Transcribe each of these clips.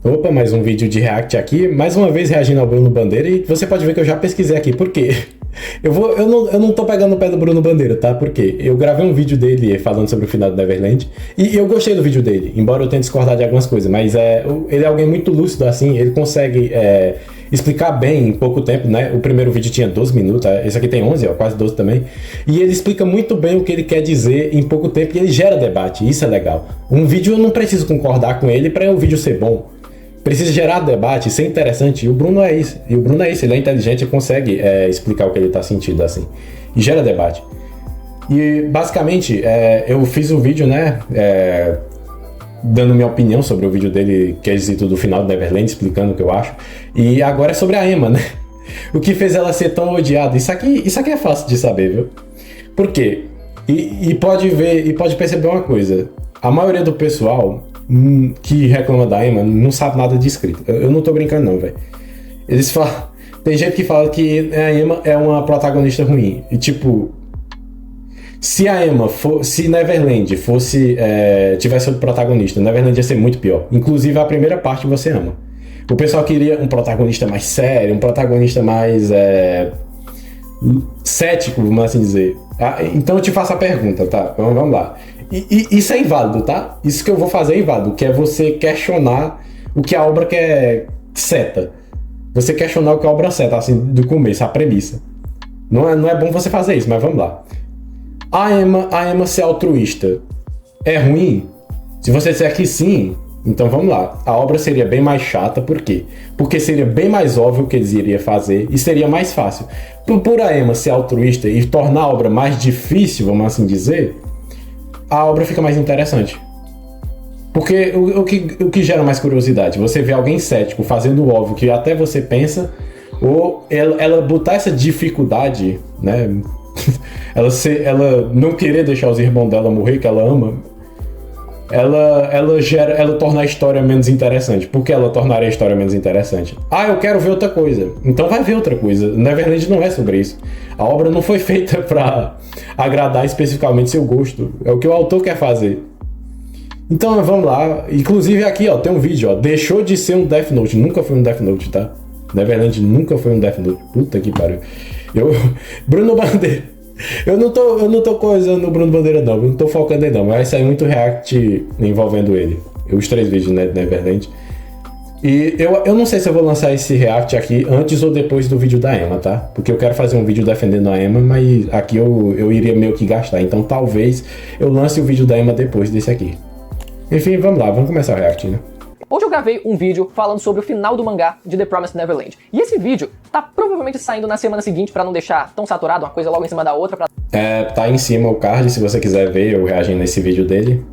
Opa, mais um vídeo de react aqui, mais uma vez reagindo ao Bruno Bandeira, e você pode ver que eu já pesquisei aqui, por quê? Eu não tô pegando o pé do Bruno Bandeira, tá? Porque eu gravei um vídeo dele falando sobre o final do Neverland, e eu gostei do vídeo dele, embora eu tenha discordado de algumas coisas, mas ele é alguém muito lúcido, assim, ele consegue explicar bem em pouco tempo, né? O primeiro vídeo tinha 12 minutos, esse aqui tem 11, ó, quase 12 também, e ele explica muito bem o que ele quer dizer em pouco tempo, e ele gera debate, isso é legal. Um vídeo eu não preciso concordar com ele para o vídeo ser bom. Precisa gerar debate, ser interessante, e o Bruno é isso. E o Bruno é isso, ele é inteligente e consegue explicar o que ele tá sentindo, assim. E gera debate. E, basicamente, eu fiz um vídeo, né, dando minha opinião sobre o vídeo dele, quesito do final do Neverland, explicando o que eu acho. E agora é sobre a Emma, né? O que fez ela ser tão odiada. Isso aqui é fácil de saber, viu? Por quê? E pode perceber uma coisa. A maioria do pessoal que reclama da Emma não sabe nada de escrita. Eu não tô brincando não, velho. Eles falam... Tem gente que fala que a Emma é uma protagonista ruim. E tipo... Se a Emma se Neverland tivesse outro protagonista, Neverland ia ser muito pior. Inclusive a primeira parte você ama. O pessoal queria um protagonista mais sério, um protagonista mais cético, vamos assim dizer. Então eu te faço a pergunta, tá? Vamos lá. Isso é inválido, tá? Isso que eu vou fazer é inválido, que é você questionar o que a obra quer seta. Você questionar o que a obra seta, assim, do começo, a premissa. Não é bom você fazer isso, mas vamos lá. A Emma ser altruísta é ruim? Se você disser que sim, então vamos lá. A obra seria bem mais chata, por quê? Porque seria bem mais óbvio o que eles iriam fazer e seria mais fácil. Por a Emma ser altruísta e tornar a obra mais difícil, vamos assim dizer, a obra fica mais interessante. Porque o que gera mais curiosidade? Você vê alguém cético fazendo o óbvio que até você pensa, ou ela botar essa dificuldade, né? ela não querer deixar os irmãos dela morrer, que ela ama, ela torna a história menos interessante. Por que ela tornaria a história menos interessante? Eu quero ver outra coisa. Então vai ver outra coisa. Neverland não é sobre isso. A obra não foi feita pra agradar especificamente seu gosto. É o que o autor quer fazer. Então vamos lá. Inclusive aqui, ó, tem um vídeo, ó. Deixou de ser um Death Note. Nunca foi um Death Note, tá? Neverland nunca foi um Death Note. Puta que pariu. Bruno Bandeira. Eu não tô coisando o Bruno Bandeira não, eu não tô focando ele não, mas vai sair muito react envolvendo ele. Os 3 vídeos, né, de Neverland. E eu não sei se eu vou lançar esse react aqui antes ou depois do vídeo da Emma, tá? Porque eu quero fazer um vídeo defendendo a Emma, mas aqui eu iria meio que gastar, então talvez eu lance o vídeo da Emma depois desse aqui. Enfim, vamos lá, vamos começar o react, né? Hoje eu gravei um vídeo falando sobre o final do mangá de The Promised Neverland. E esse vídeo tá provavelmente saindo na semana seguinte pra não deixar tão saturado, uma coisa logo em cima da outra. Tá aí em cima o card, se você quiser ver eu reagindo nesse vídeo dele.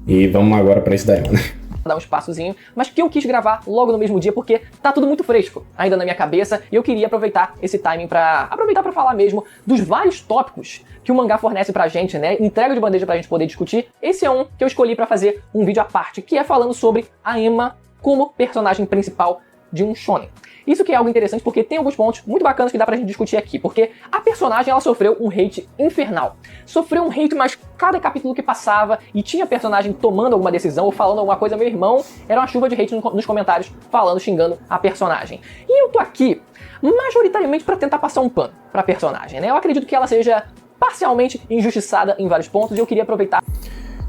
E vamos agora pra esse daí, né? Dar um espaçozinho, mas que eu quis gravar logo no mesmo dia porque tá tudo muito fresco ainda na minha cabeça e eu queria aproveitar esse timing pra falar mesmo dos vários tópicos que o mangá fornece pra gente, né? Entrega de bandeja pra gente poder discutir. Esse é um que eu escolhi pra fazer um vídeo à parte, que é falando sobre a Emma como personagem principal de um shonen. Isso que é algo interessante porque tem alguns pontos muito bacanas que dá pra gente discutir aqui, porque a personagem ela sofreu um hate infernal. Sofreu um hate, mas cada capítulo que passava e tinha personagem tomando alguma decisão ou falando alguma coisa, meu irmão, era uma chuva de hate nos comentários falando, xingando a personagem. E eu tô aqui majoritariamente pra tentar passar um pano pra personagem, né? Eu acredito que ela seja parcialmente injustiçada em vários pontos e eu queria aproveitar.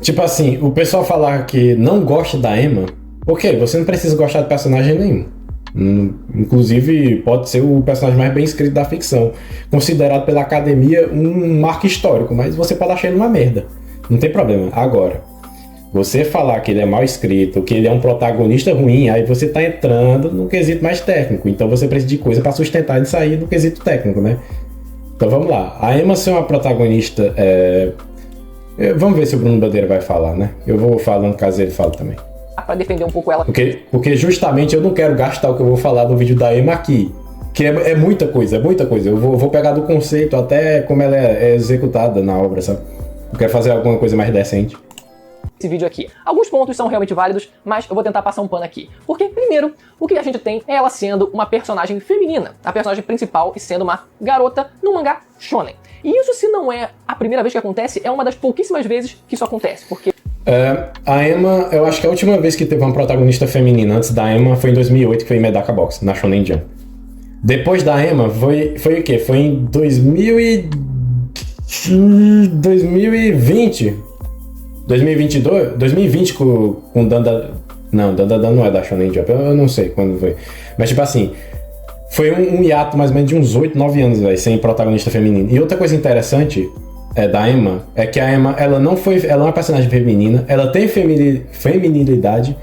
Tipo assim, o pessoal falar que não gosta da Emma, ok, você não precisa gostar de personagem nenhum. Inclusive pode ser o personagem mais bem escrito da ficção, considerado pela academia um marco histórico, mas você pode achar ele uma merda, não tem problema. Agora, você falar que ele é mal escrito, que ele é um protagonista ruim, aí você tá entrando no quesito mais técnico, então você precisa de coisa para sustentar ele sair do quesito técnico, né? Então vamos lá, a Emma ser uma protagonista, vamos ver se o Bruno Bandeira vai falar, né? Eu vou falando caso ele fale também. Pra defender um pouco ela. Porque justamente eu não quero gastar o que eu vou falar no vídeo da Emma aqui. Que é muita coisa, é muita coisa. Eu vou pegar do conceito até como ela é executada na obra, sabe? Eu quero fazer alguma coisa mais decente. Esse vídeo aqui. Alguns pontos são realmente válidos, mas eu vou tentar passar um pano aqui. Porque, primeiro, o que a gente tem é ela sendo uma personagem feminina. A personagem principal e sendo uma garota no mangá shonen. E isso, se não é a primeira vez que acontece, é uma das pouquíssimas vezes que isso acontece. Porque A Emma, eu acho que a última vez que teve uma protagonista feminina antes da Emma foi em 2008, que foi em Medaka Box, na Shonen Jump. Depois da Emma, foi o quê? Foi em 2020? 2022? 2020 com Danda... Não, Danda não é da Shonen Jump, eu não sei quando foi. Mas tipo assim, foi um hiato mais ou menos de uns 8, 9 anos, véio, sem protagonista feminina. E outra coisa interessante da Emma é que a Emma, ela é uma personagem feminina, ela tem feminilidade,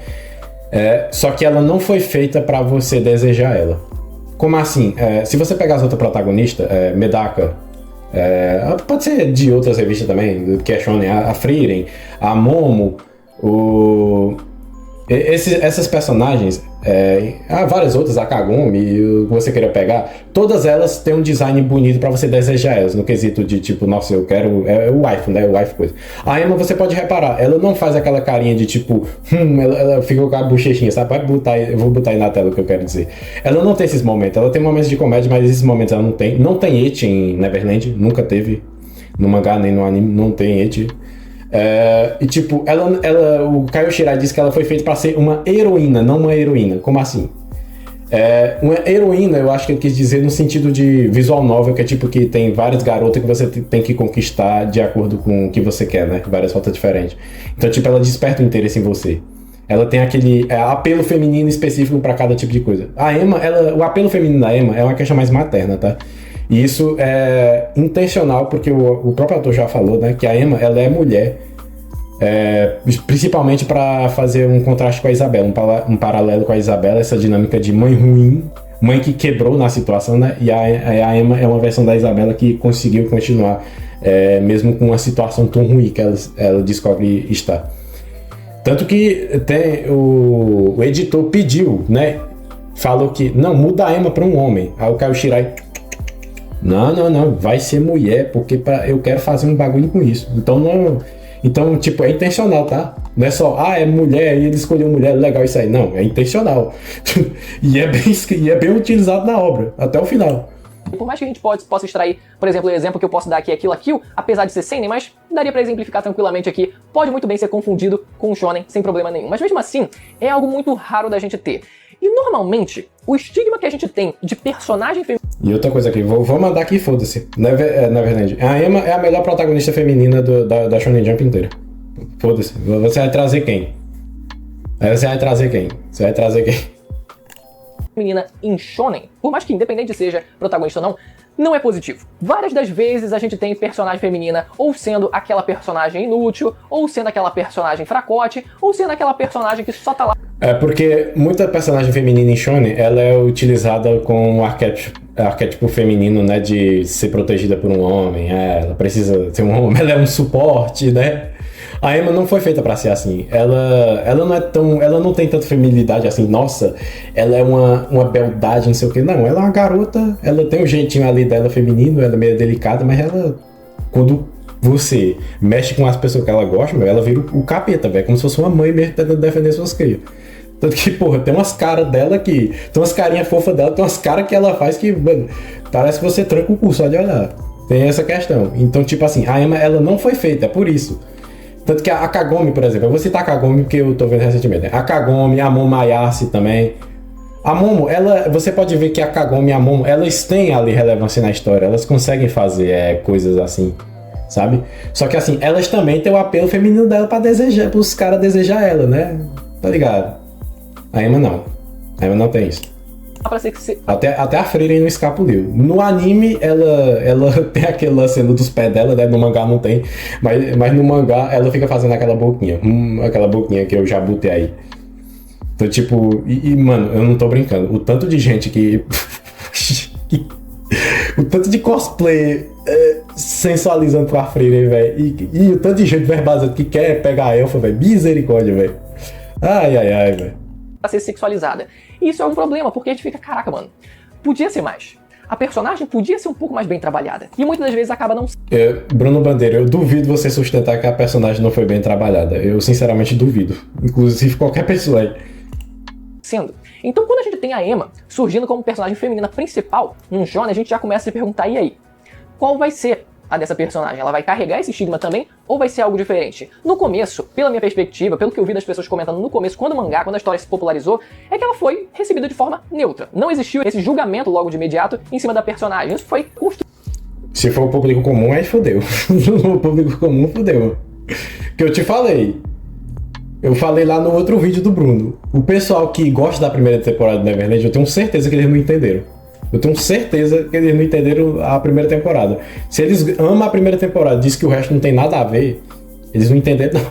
só que ela não foi feita pra você desejar ela. Como assim? Se você pegar as outras protagonistas, Medaka, pode ser de outras revistas também, que é Shonen, a Frieren, a Momo, essas personagens, há várias outras, a Kagome, que você queira pegar, todas elas têm um design bonito pra você desejar elas, no quesito de tipo, nossa, eu quero, o waifu, né, o waifu coisa. A Emma, você pode reparar, ela não faz aquela carinha de tipo, ela fica com a bochechinha, sabe, eu vou botar aí na tela o que eu quero dizer. Ela não tem esses momentos, ela tem momentos de comédia, mas esses momentos ela não tem ecchi em Neverland, nunca teve, no mangá nem no anime, não tem ecchi. E tipo, o Kaio Shirai disse que ela foi feita pra ser uma heroína, não uma heroína. Como assim? Uma heroína, eu acho que ele quis dizer no sentido de visual novel, que é tipo que tem várias garotas que você tem que conquistar de acordo com o que você quer, né? Várias rotas diferentes. Então, tipo, ela desperta o interesse em você. Ela tem aquele apelo feminino específico pra cada tipo de coisa. A Emma, o apelo feminino da Emma é uma questão mais materna, tá? E isso é intencional, porque o próprio autor já falou, né, que a Emma, ela é mulher, principalmente para fazer um contraste com a Isabela, um paralelo com a Isabela, essa dinâmica de mãe ruim, mãe que quebrou na situação, né, e a Emma é uma versão da Isabela que conseguiu continuar, mesmo com uma situação tão ruim que ela descobre estar. Tanto que o editor pediu, né, falou que, não, muda a Emma para um homem. Aí o Kaio Shirai... Não, vai ser mulher, porque eu quero fazer um bagulho com isso. Então, tipo, é intencional, tá? Não é só, é mulher, e ele escolheu mulher, legal isso aí. Não, é intencional. e é bem utilizado na obra, até o final. Por mais que a gente possa extrair, por exemplo, o exemplo que eu posso dar aqui é Kill la Kill, apesar de ser seinen, mas daria pra exemplificar tranquilamente aqui, pode muito bem ser confundido com um shonen sem problema nenhum. Mas mesmo assim, é algo muito raro da gente ter. E normalmente, o estigma que a gente tem de personagem feminino... E outra coisa aqui, vou mandar aqui, foda-se. Na verdade, a Emma é a melhor protagonista feminina da Shonen Jump inteira. Foda-se. Você vai trazer quem? Você vai trazer quem? Feminina em shonen, por mais que independente seja protagonista ou não é positivo. Várias das vezes a gente tem personagem feminina ou sendo aquela personagem inútil, ou sendo aquela personagem fracote, ou sendo aquela personagem que só tá lá... Porque muita personagem feminina em shonen, ela é utilizada com o arquétipo feminino, né, de ser protegida por um homem, ela precisa ser um homem, ela é um suporte, né? A Emma não foi feita pra ser assim. Ela não tem tanta feminilidade assim, nossa, ela é uma beldade, não sei o que. Não, ela é uma garota, ela tem um jeitinho ali dela feminino, ela é meio delicada, mas ela, quando você mexe com as pessoas que ela gosta, ela vira o capeta, velho, como se fosse uma mãe mesmo tentando defender suas crias. Tanto que, porra, tem umas caras dela que... Tem umas carinhas fofas dela, tem umas caras que ela faz que, mano, parece que você tranca o cu só de olhar. Tem essa questão. Então, tipo assim, a Emma, ela não foi feita, é por isso. Tanto que a Kagome, por exemplo, eu vou citar a Kagome porque eu tô vendo recentemente, né? A Kagome, a Momo Ayase também. A Momo, você pode ver que a Kagome e a Momo, elas têm ali relevância na história, elas conseguem fazer coisas assim, sabe? Só que assim, elas também têm o apelo feminino dela pra desejar, pros caras desejar ela, né? Tá ligado? A Emma não. A Emma não tem isso. Até a Frieren não escapuliu. No anime, ela tem aquele lance dos pés dela, né? No mangá não tem. Mas no mangá, ela fica fazendo aquela boquinha. Aquela boquinha que eu já botei aí. Então, tipo... mano, eu não tô brincando. O tanto de gente que... o tanto de cosplay sensualizando com a Frieren, velho. E o tanto de gente verbalizando que quer pegar a elfa, velho. Misericórdia, velho. Ai, velho. Pra ser sexualizada. E isso é um problema, porque a gente fica, caraca, mano, podia ser mais. A personagem podia ser um pouco mais bem trabalhada. E muitas das vezes acaba não... Bruno Bandeira, eu duvido você sustentar que a personagem não foi bem trabalhada. Eu sinceramente duvido. Inclusive qualquer pessoa aí. Sendo. Então quando a gente tem a Emma surgindo como personagem feminina principal num shonen, a gente já começa a se perguntar, e aí? Qual vai ser a dessa personagem? Ela vai carregar esse estigma também ou vai ser algo diferente? No começo, pela minha perspectiva, pelo que eu vi das pessoas comentando no começo, quando o mangá, quando a história se popularizou, é que ela foi recebida de forma neutra. Não existiu esse julgamento logo de imediato em cima da personagem. Isso foi construído. Se for o público comum, aí fodeu. O público comum fodeu. Que eu te falei. Eu falei lá no outro vídeo do Bruno. O pessoal que gosta da primeira temporada de Neverland, eu tenho certeza que eles não entenderam. Eu tenho certeza que eles não entenderam a primeira temporada. Se eles amam a primeira temporada e dizem que o resto não tem nada a ver, eles não entenderam,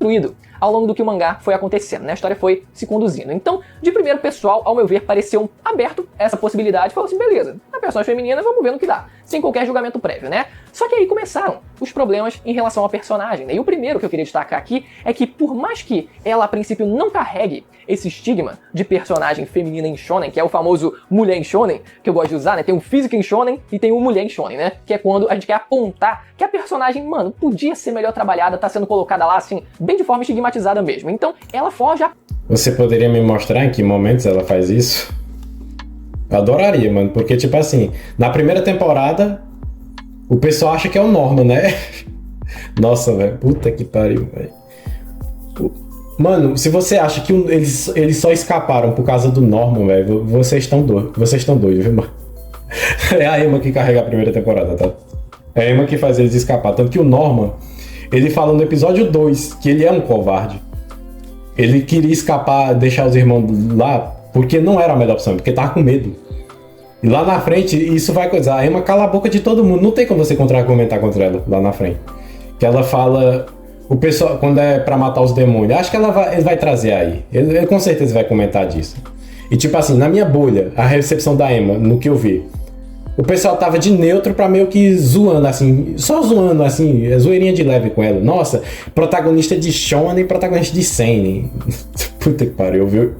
não. Ao longo do que o mangá foi acontecendo, né? A história foi se conduzindo. Então, de primeiro, o pessoal, ao meu ver, pareceu aberto a essa possibilidade. Falou assim, beleza, a personagem feminina, vamos ver no que dá. Sem qualquer julgamento prévio, né? Só que aí começaram os problemas em relação ao personagem, né? E o primeiro que eu queria destacar aqui é que, por mais que ela, a princípio, não carregue esse estigma de personagem feminina em shonen, que é o famoso mulher em shonen, que eu gosto de usar, né? Tem o físico em shonen e tem o mulher em shonen, né? Que é quando a gente quer apontar que a personagem, mano, podia ser melhor trabalhada, tá sendo colocada lá, assim, bem de forma estigmatizada mesmo. Então, ela foge a... Você poderia me mostrar em que momentos ela faz isso? Eu adoraria, mano, porque, tipo assim, na primeira temporada, o pessoal acha que é o Norman, né? Nossa, velho, puta que pariu, velho. Mano, se você acha que eles só escaparam por causa do Norman, velho, vocês estão doidos, viu, mano? É a Emma que carrega a primeira temporada, tá? É a Emma que faz eles escapar. Tanto que o Norman, ele fala no episódio 2 que ele é um covarde. Ele queria escapar, deixar os irmãos lá, porque não era a melhor opção, porque tava com medo. E lá na frente, isso vai coisar. A Emma cala a boca de todo mundo. Não tem como você comentar contra ela lá na frente. Que ela fala... O pessoal, quando é pra matar os demônios, acho que ele vai trazer aí. Ele com certeza vai comentar disso. E tipo assim, na minha bolha, a recepção da Emma, no que eu vi, o pessoal tava de neutro pra meio que zoando, assim, só zoando, assim, zoeirinha de leve com ela. Nossa, protagonista de shonen e protagonista de seinen. Puta que pariu, viu?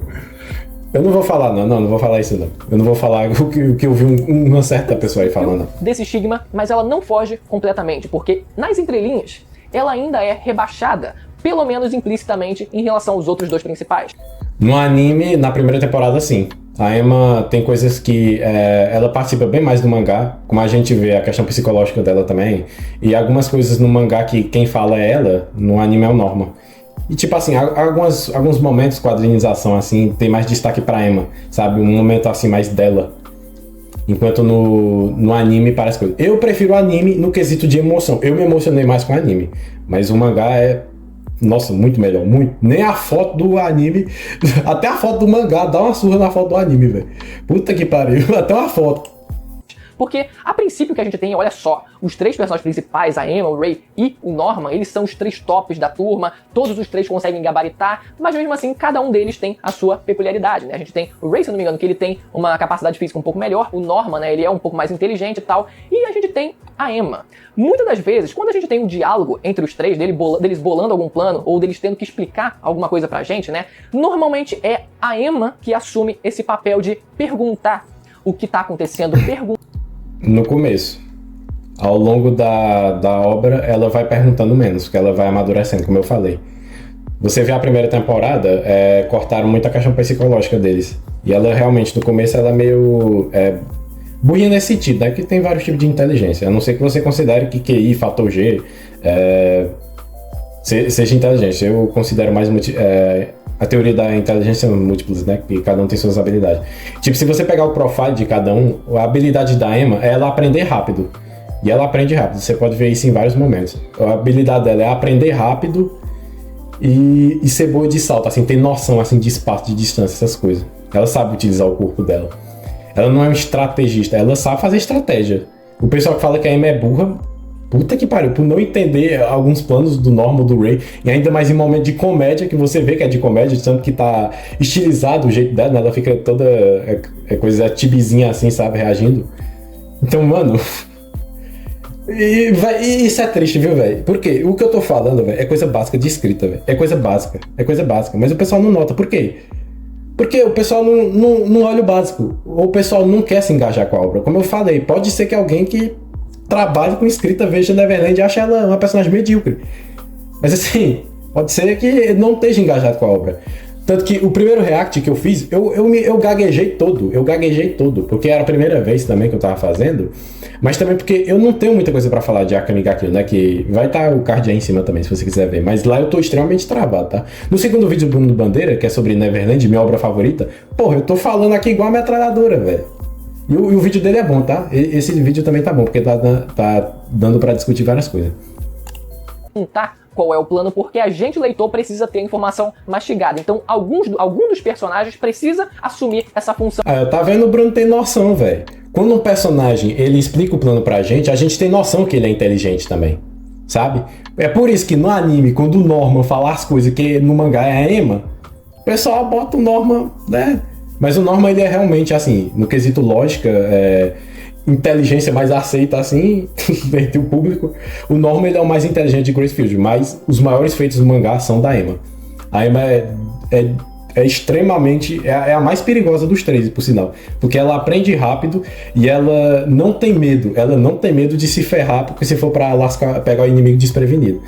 Eu não vou falar, não vou falar isso, não. Eu não vou falar o que eu vi uma certa pessoa aí falando. Desse estigma, mas ela não foge completamente, porque nas entrelinhas, ela ainda é rebaixada, pelo menos implicitamente, em relação aos outros dois principais. No anime, na primeira temporada, sim. A Emma tem coisas que ela participa bem mais do mangá, como a gente vê a questão psicológica dela também, e algumas coisas no mangá que quem fala é ela, no anime é o Norman. E tipo assim, alguns momentos, quadrinização assim, tem mais destaque pra Emma, sabe? Um momento assim mais dela. Enquanto no anime parece coisa. Eu prefiro o anime no quesito de emoção. Eu me emocionei mais com o anime. Mas o mangá é... Nossa, muito melhor. Muito. Nem a foto do anime... Até a foto do mangá dá uma surra na foto do anime, velho. Puta que pariu. Até uma foto. Porque, a princípio que a gente tem, olha só, os três personagens principais, a Emma, o Ray e o Norman, eles são os três tops da turma, todos os três conseguem gabaritar, mas mesmo assim, cada um deles tem a sua peculiaridade, né? A gente tem o Ray, se não me engano, que ele tem uma capacidade física um pouco melhor, o Norman, né, ele é um pouco mais inteligente e tal, e a gente tem a Emma. Muitas das vezes, quando a gente tem um diálogo entre os três, deles bolando algum plano, ou deles tendo que explicar alguma coisa pra gente, né, normalmente é a Emma que assume esse papel de perguntar o que tá acontecendo, No começo. Ao longo da obra, ela vai perguntando menos, porque ela vai amadurecendo, como eu falei. Você vê a primeira temporada, cortaram muito a questão psicológica deles. E ela realmente, no começo, ela é meio burrinha nesse sentido, né? Que tem vários tipos de inteligência. A não ser que você considere que QI, fator G, seja inteligência. Eu considero mais a teoria da inteligência múltiplas, né? Que cada um tem suas habilidades. Tipo, se você pegar o profile de cada um, a habilidade da Emma é ela aprender rápido. E ela aprende rápido. Você pode ver isso em vários momentos. A habilidade dela é aprender rápido e ser boa de salto, assim, ter noção assim, de espaço, de distância, essas coisas. Ela sabe utilizar o corpo dela. Ela não é um estrategista, ela sabe fazer estratégia. O pessoal que fala que a Emma é burra, puta que pariu, por não entender alguns planos do Norman, do Ray, e ainda mais em momento de comédia, que você vê que é de comédia, tanto que tá estilizado o jeito dela, né? Ela fica toda coisa tibizinha assim, sabe, reagindo. Então, mano... isso é triste, viu, velho? Porque o que eu tô falando, velho, é coisa básica de escrita, velho. É coisa básica, mas o pessoal não nota. Por quê? Porque o pessoal não olha o básico, ou o pessoal não quer se engajar com a obra. Como eu falei, pode ser que alguém que trabalha com escrita veja Neverland e ache ela uma personagem medíocre. Mas assim, pode ser que não esteja engajado com a obra. Tanto que o primeiro react que eu fiz, eu gaguejei todo, porque era a primeira vez também que eu tava fazendo, mas também porque eu não tenho muita coisa pra falar de Akame ga Kill, né, que vai estar o card aí em cima também, se você quiser ver, mas lá eu tô extremamente travado, tá? No segundo vídeo do Bruno Bandeira, que é sobre Neverland, minha obra favorita, porra, eu tô falando aqui igual a metralhadora, velho. E o vídeo dele é bom, tá? Esse vídeo também tá bom, porque tá dando pra discutir várias coisas. Tá? Qual é o plano, porque a gente, leitor, precisa ter a informação mastigada. Então, algum dos personagens precisa assumir essa função. Tá vendo? O Bruno tem noção, velho. Quando um personagem, ele explica o plano pra gente, a gente tem noção que ele é inteligente também, sabe? É por isso que no anime, quando o Norman fala as coisas que no mangá é a Emma, o pessoal bota o Norman, né? Mas o Norman, ele é realmente, assim, no quesito lógica, inteligência mais aceita assim entre o público. O Norman, ele é o mais inteligente de Gracefield, mas os maiores feitos do mangá são da Emma. A Emma é extremamente, é a mais perigosa dos três, por sinal, porque ela aprende rápido e ela não tem medo de se ferrar, porque se for pra pegar o inimigo desprevenido.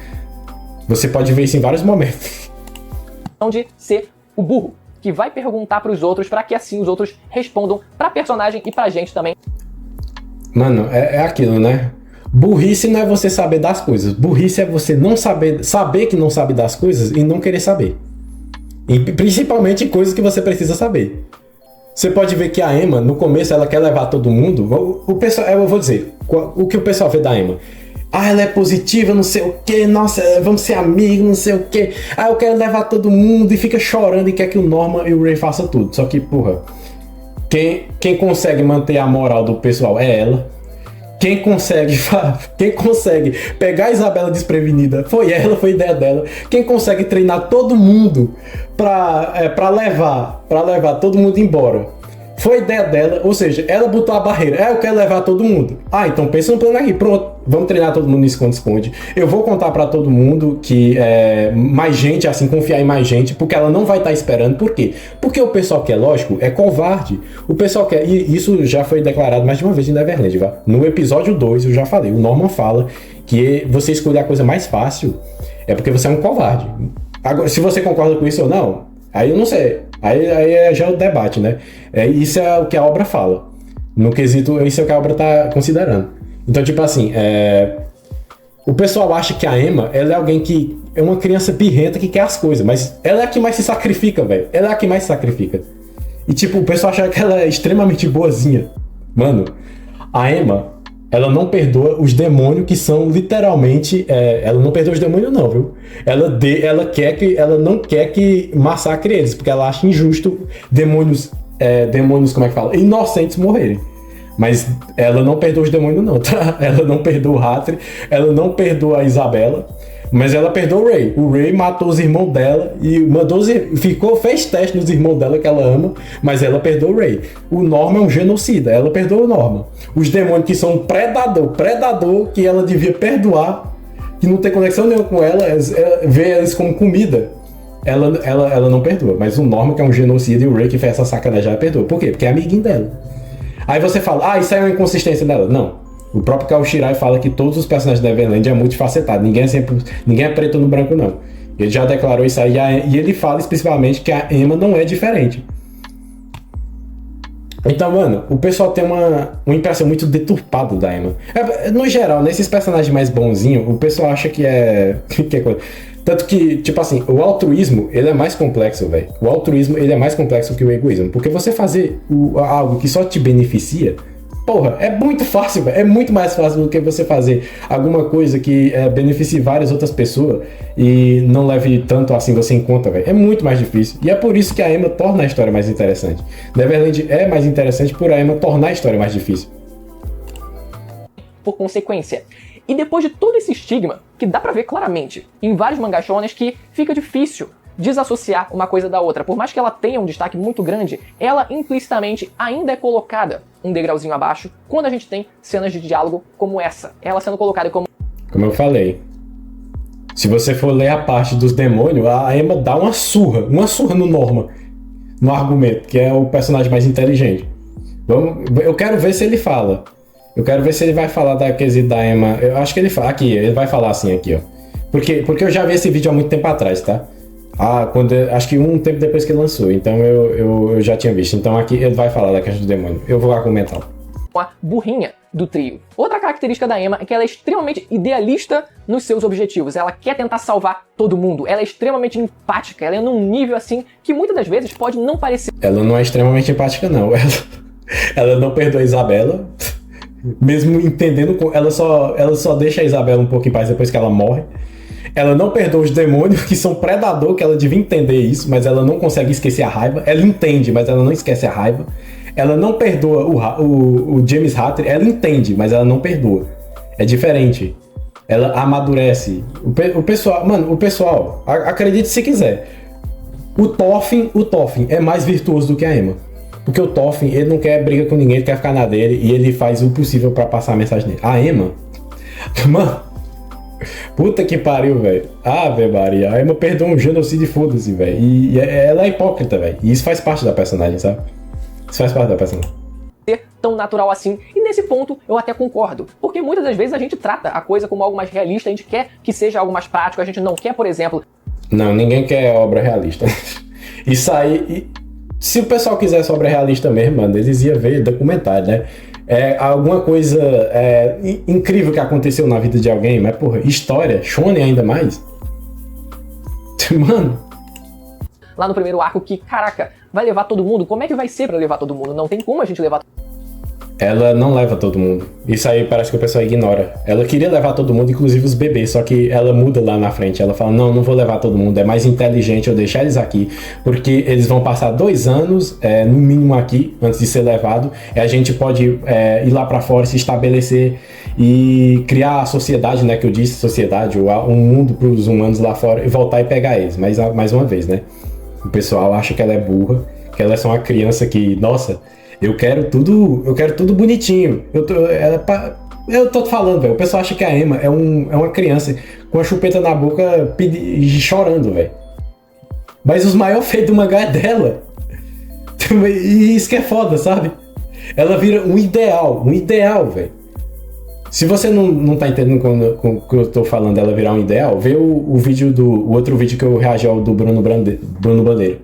Você pode ver isso em vários momentos. De ser o burro, que vai perguntar pros outros, pra que assim os outros respondam pra personagem e pra gente também. Mano, é aquilo, né? Burrice não é você saber das coisas. Burrice é você não saber que não sabe das coisas e não querer saber. E principalmente coisas que você precisa saber. Você pode ver que a Emma, no começo, ela quer levar todo mundo. O pessoal, eu vou dizer, o que o pessoal vê da Emma. Ela é positiva, não sei o que, nossa, vamos ser amigos, não sei o que. Eu quero levar todo mundo e fica chorando e quer que o Norman e o Ray façam tudo. Só que, porra, quem consegue manter a moral do pessoal é ela. Quem consegue pegar a Isabela desprevenida foi ela, foi ideia dela. Quem consegue treinar todo mundo pra levar todo mundo embora foi ideia dela. Ou seja, ela botou a barreira. Eu quero levar todo mundo. Então pensa no plano aqui. Pronto, vamos treinar todo mundo no esconde-esconde. Eu vou contar pra todo mundo que mais gente, assim, confiar em mais gente, porque ela não vai estar esperando. Por quê? Porque o pessoal que é lógico é covarde. O pessoal que e isso já foi declarado mais de uma vez em Neverland, vá. No episódio 2 eu já falei, o Norman fala que você escolher a coisa mais fácil é porque você é um covarde. Agora, se você concorda com isso ou não, aí eu não sei. Aí já é o debate, né? Isso é o que a obra fala. No quesito, isso é o que a obra tá considerando. Então, tipo assim, o pessoal acha que a Emma, ela é alguém que é uma criança birrenta que quer as coisas, mas ela é a que mais se sacrifica, velho. Ela é a que mais se sacrifica. E, tipo, o pessoal acha que ela é extremamente boazinha. Mano, a Emma, ela não perdoa os demônios que são literalmente... ela não perdoa os demônios não, viu? Ela não quer que massacre eles, porque ela acha injusto demônios, como é que fala? Inocentes morrerem. Mas ela não perdoa os demônios não, tá? Ela não perdoa o Hattori, ela não perdoa a Isabela, mas ela perdoa o Ray. O Ray matou os irmãos dela e fez teste nos irmãos dela que ela ama, mas ela perdoa o Ray. O Norman é um genocida, ela perdoa o Norman. Os demônios que são predador que ela devia perdoar, que não tem conexão nenhuma com ela, vê eles como comida. Ela não perdoa, mas o Norman, que é um genocida, e o Ray, que fez essa sacanagem, ela perdoa. Por quê? Porque é amiguinho dela. Aí você fala, isso aí é uma inconsistência dela. Não. O próprio Kao Shirai fala que todos os personagens da Neverland é multifacetado. Ninguém é preto no branco, não. Ele já declarou isso aí. E ele fala especificamente que a Emma não é diferente. Então, mano, o pessoal tem uma impressão muito deturpada da Emma. No geral, nesses personagens mais bonzinhos, o pessoal acha que é coisa. Tanto que, tipo assim, o altruísmo, ele é mais complexo, velho. O altruísmo, ele é mais complexo que o egoísmo. Porque você fazer algo que só te beneficia, porra, é muito fácil, velho. É muito mais fácil do que você fazer alguma coisa que beneficie várias outras pessoas e não leve tanto assim você em conta, velho. É muito mais difícil. E é por isso que a Emma torna a história mais interessante. Neverland é mais interessante por a Emma tornar a história mais difícil. Por consequência. E depois de todo esse estigma, que dá pra ver claramente em vários mangás shonens, que fica difícil desassociar uma coisa da outra. Por mais que ela tenha um destaque muito grande, ela implicitamente ainda é colocada um degrauzinho abaixo quando a gente tem cenas de diálogo como essa. Ela sendo colocada como eu falei, se você for ler a parte dos demônios, a Emma dá uma surra no Norman, no argumento, que é o personagem mais inteligente. Eu quero ver se ele fala. Eu quero ver se ele vai falar da quesito da Emma. Eu acho que ele fala aqui, ele vai falar assim aqui, ó. Porque eu já vi esse vídeo há muito tempo atrás, tá? Acho que um tempo depois que lançou, então eu já tinha visto. Então aqui ele vai falar da questão do demônio. Eu vou argumentar. A burrinha do trio. Outra característica da Emma é que ela é extremamente idealista nos seus objetivos. Ela quer tentar salvar todo mundo. Ela é extremamente empática. Ela é num nível assim que muitas das vezes pode não parecer. Ela não é extremamente empática, não. Ela não perdoa a Isabela. Mesmo entendendo, ela só deixa a Isabela um pouco em paz depois que ela morre. Ela não perdoa os demônios, que são predador, que ela devia entender isso, mas ela não consegue esquecer a raiva. Ela entende, mas ela não esquece a raiva. Ela não perdoa o James Hatter, ela entende, mas ela não perdoa. É diferente. Ela amadurece. O pessoal, acredite se quiser. O Thorfinn é mais virtuoso do que a Emma. Porque o Thorfinn, ele não quer briga com ninguém, ele quer ficar na dele e ele faz o possível pra passar a mensagem dele. A Emma, mano, puta que pariu, velho. Ave Maria, a Emma perdoa um genocídio, foda-se, velho. E ela é hipócrita, velho. E isso faz parte da personagem, sabe? Isso faz parte da personagem. Ser tão natural assim. E nesse ponto eu até concordo. Porque muitas das vezes a gente trata a coisa como algo mais realista, a gente quer que seja algo mais prático, a gente não quer, por exemplo... Não, ninguém quer obra realista. Isso aí... Se o pessoal quisesse obra realista mesmo, mano, eles iam ver documentário, né? Alguma coisa incrível que aconteceu na vida de alguém, mas, porra, história, shonen ainda mais. Mano... Lá no primeiro arco que, caraca, vai levar todo mundo? Como é que vai ser pra levar todo mundo? Não tem como a gente levar... Ela não leva todo mundo. Isso aí parece que o pessoal ignora. Ela queria levar todo mundo, inclusive os bebês, só que ela muda lá na frente. Ela fala, não vou levar todo mundo, é mais inteligente eu deixar eles aqui, porque eles vão passar 2 anos, no mínimo aqui, antes de ser levado. A gente pode ir lá pra fora, se estabelecer e criar a sociedade, né, que eu disse, sociedade, um mundo pros humanos lá fora, e voltar e pegar eles, mais uma vez, né. O pessoal acha que ela é burra, que ela é só uma criança que, nossa... Eu quero tudo bonitinho. Eu tô falando, velho. O pessoal acha que a Emma é uma criança com a chupeta na boca chorando, velho. Mas os maiores feitos do mangá é dela. E isso que é foda, sabe? Ela vira um ideal, velho. Se você não tá entendendo com que eu tô falando dela virar um ideal, vê o outro vídeo que eu reagi ao do Bruno Bandeira.